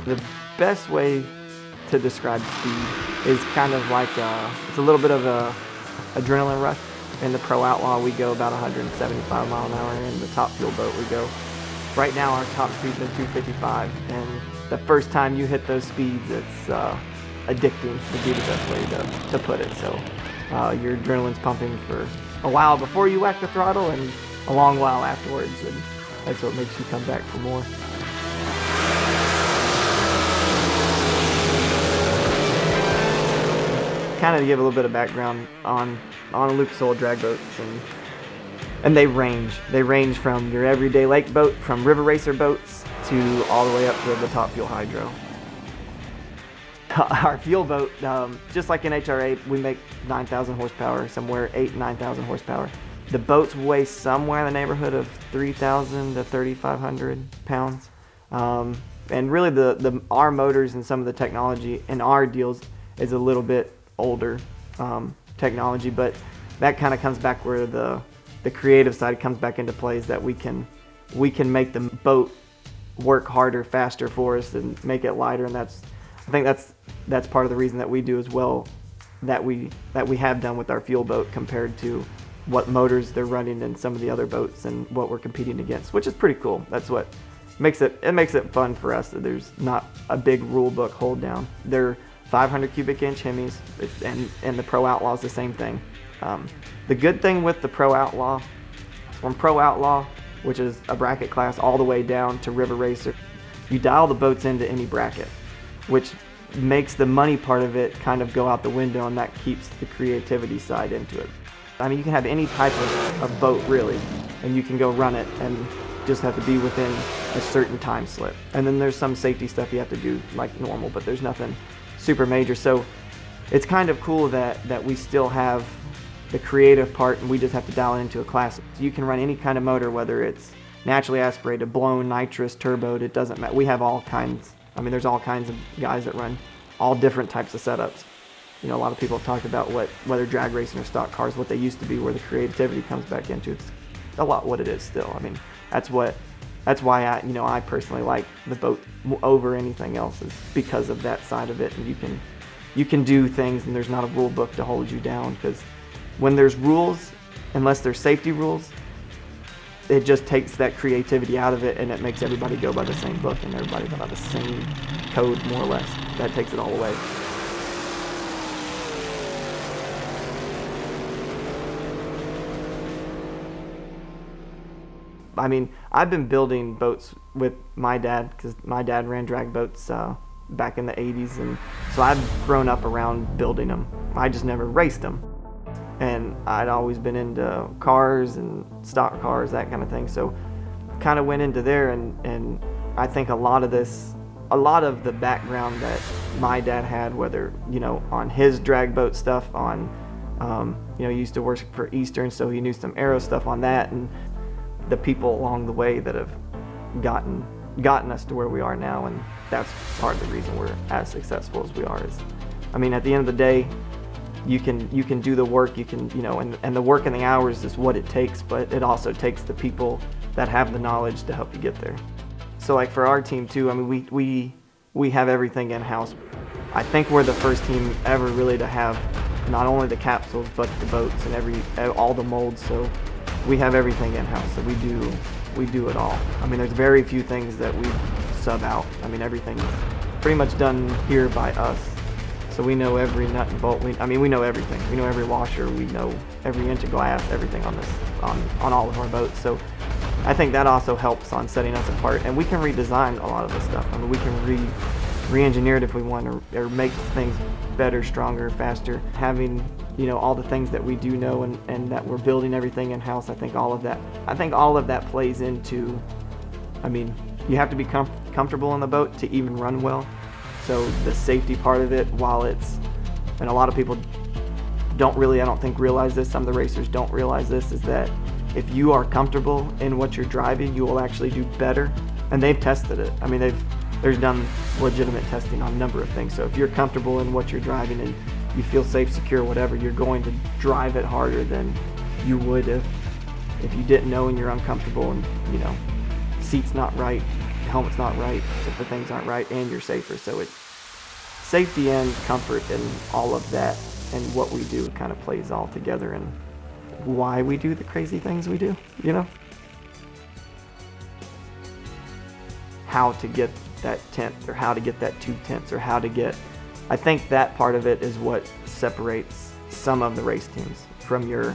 The best way to describe speed is kind of like it's a little bit of a adrenaline rush. In the Pro Outlaw, we go about 175 mile an hour. In the Top Fuel boat, we go, right now our top speed's been 255. And the first time you hit those speeds, it's addicting would be the best way to put it. So your adrenaline's pumping for a while before you whack the throttle and a long while afterwards. And that's what makes you come back for more. Kind of to give a little bit of background on Lucas Oil drag boats, and they range from your everyday lake boat, from river racer boats to all the way up to the Top Fuel hydro. Our fuel boat, just like in HRA, we make 9,000 horsepower, somewhere 8,000 to 9,000 horsepower. The boats weigh somewhere in the neighborhood of 3,000 to 3,500 pounds, and really our motors and some of the technology in our deals is a little bit older technology, but that kind of comes back where the creative side comes back into play, is that we can make the boat work harder, faster for us and make it lighter, and I think that's part of the reason that we do as well, that we have done with our fuel boat compared to what motors they're running in some of the other boats and what we're competing against, which is pretty cool. That's what makes it fun for us, that there's not a big rule book hold down. They're 500 cubic inch Hemis, and the Pro Outlaw is the same thing. The good thing with the Pro Outlaw, from Pro Outlaw, which is a bracket class, all the way down to River Racer, you dial the boats into any bracket, which makes the money part of it kind of go out the window, and that keeps the creativity side into it. I mean, you can have any type of boat really, and you can go run it and just have to be within a certain time slip. And then there's some safety stuff you have to do like normal, but there's nothing super major. So it's kind of cool that we still have the creative part, and we just have to dial it into a class. So you can run any kind of motor, whether it's naturally aspirated, blown, nitrous, turboed, it doesn't matter. We have all kinds. I mean, there's all kinds of guys that run all different types of setups. You know, a lot of people have talked about whether drag racing or stock cars, what they used to be, where the creativity comes back into. It's a lot what it is still. I mean, that's why I personally like the boat over anything else, is because of that side of it. And you can do things, and there's not a rule book to hold you down, because when there's rules, unless there's safety rules, it just takes that creativity out of it, and it makes everybody go by the same book and everybody go by the same code, more or less. That takes it all away. I mean, I've been building boats with my dad, because my dad ran drag boats back in the 80s, and so I've grown up around building them. I just never raced them. And I'd always been into cars and stock cars, that kind of thing. So kind of went into there, and I think a lot of the background that my dad had, whether, you know, on his drag boat stuff, on, you know, he used to work for Eastern, so he knew some aero stuff on that, and the people along the way that have gotten us to where we are now. And that's part of the reason we're as successful as we are. Is, I mean, at the end of the day, you can do the work, you can, you know, and the work and the hours is what it takes, but it also takes the people that have the knowledge to help you get there. So like for our team too, I mean, we have everything in-house. I think we're the first team ever really to have not only the capsules, but the boats and all the molds. So we have everything in-house, so we do it all. I mean, there's very few things that we sub out. I mean, everything's pretty much done here by us. So we know every nut and bolt. We know everything. We know every washer. We know every inch of glass, everything on all of our boats. So I think that also helps on setting us apart. And we can redesign a lot of the stuff. I mean, we can re-engineer it if we want, or make things better, stronger, faster. Having, you know, all the things that we do know, and that we're building everything in-house, I think all of that plays into, I mean, you have to be comfortable in the boat to even run well. So the safety part of it, and a lot of people I don't think realize this, some of the racers don't realize this, is that if you are comfortable in what you're driving, you will actually do better. And they've tested it. I mean, there's done legitimate testing on a number of things. So if you're comfortable in what you're driving and you feel safe, secure, whatever, you're going to drive it harder than you would if you didn't know and you're uncomfortable and, you know, seat's not right, the helmet's not right, if the things aren't right, and you're safer. So it's safety and comfort and all of that, and what we do kind of plays all together, and why we do the crazy things we do, you know? How to get that tent, or how to get that 2 tents, or how to get, I think that part of it is what separates some of the race teams from your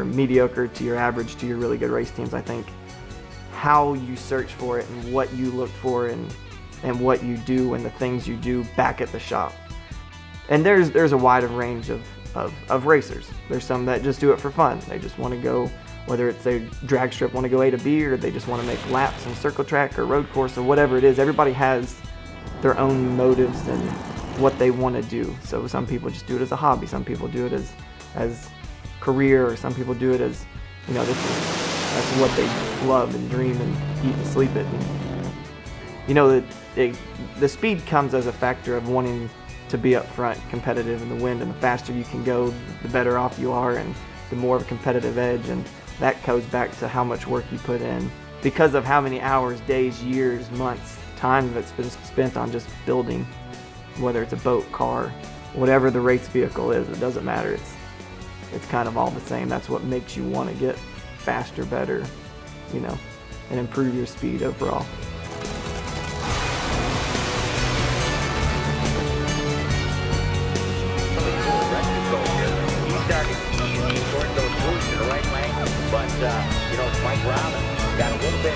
mediocre to your average to your really good race teams. I think how you search for it and what you look for, and what you do and the things you do back at the shop. And there's a wide range of racers. There's some that just do it for fun. They just want to go, whether it's a drag strip, want to go A to B, or they just want to make laps in circle track or road course or whatever it is. Everybody has their own motives and what they want to do. So some people just do it as a hobby. Some people do it as career, or some people do it as, you know, that's what they love and dream and eat and sleep it. And, you know, the speed comes as a factor of wanting to be up front, competitive in the wind, and the faster you can go, the better off you are, and the more of a competitive edge. And that goes back to how much work you put in, because of how many hours, days, years, months, time that's been spent on just building, whether it's a boat, car, whatever the race vehicle is. It doesn't matter. It's kind of all the same. That's what makes you want to get faster, better, you know, and improve your speed overall. But, you know, Mike Robin got a little bit